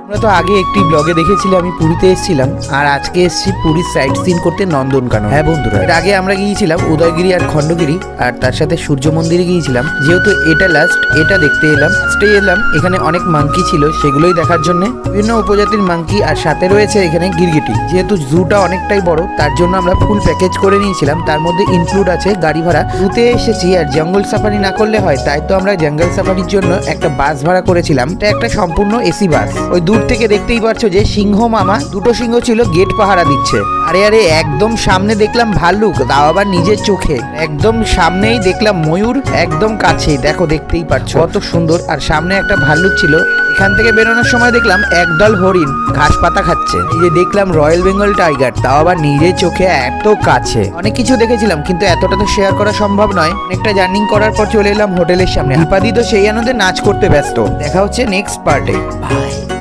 আমরা তো আগে একটি ব্লগে দেখেছিলাম আমি পুরীতে এসেছিলাম, আর আজকে এসেছি পুরীর সাইট সিন করতে নন্দনকানন। হ্যাঁ বন্ধুরা, এর আগে আমরা গিয়েছিলাম উদয়গিরি আর খণ্ডগিরি, আর তার সাথে সূর্য মন্দিরে গিয়েছিলাম। যেহেতু এটা লাস্ট, এটা দেখতে এলাম। এলাম এখানে অনেক মাঙ্কি ছিল, সেগুলোই দেখার জন্য। বিভিন্ন উপজাতির মাঙ্কি, আর সাথে রয়েছে এখানে গিরগিটি। যেহেতু জুটা অনেকটাই বড়, তার জন্য আমরা ফুল প্যাকেজ করে নিয়েছিলাম। তার মধ্যে ইনক্লুড আছে গাড়ি ভাড়া। জুতে এসেছি আর জঙ্গল সাফারি না করলে হয়, তাই তো আমরা জঙ্গল সাফারির জন্য একটা বাস ভাড়া করেছিলাম। এটা একটা সম্পূর্ণ এসি বাস। ওই দূর থেকে দেখতেই পারছো যে সিংহ মামা, দুটো সিংহ ছিল, গেট পাহারা দিচ্ছে। আরে আরে একদম সামনে দেখলাম ভাল্লুক, তাও আবার নিজের চোখে। একদম সামনেই দেখলাম ময়ূর, একদম কাছেই দেখো, দেখতেই পারছো কত সুন্দর। আর সামনে একটা ভাল্লুক ছিল। এখান থেকে বেরোনোর সময় দেখলাম একদল হরিণ ঘাস পাতা খাচ্ছে। এই যে দেখলাম রয়্যাল বেঙ্গল টাইগার, তাও আবার নিজের চোখে এত কাছে। অনেক কিছু দেখেছিলাম, কিন্তু এতটা তো শেয়ার করা সম্ভব নয়। অনেকটা জার্নি করার পর চলে এলাম হোটেলের সামনে। দীপাদি তো সেই আনন্দে নাচ করতে ব্যস্ত। দেখা হচ্ছে নেক্সট পার্টে। বাই।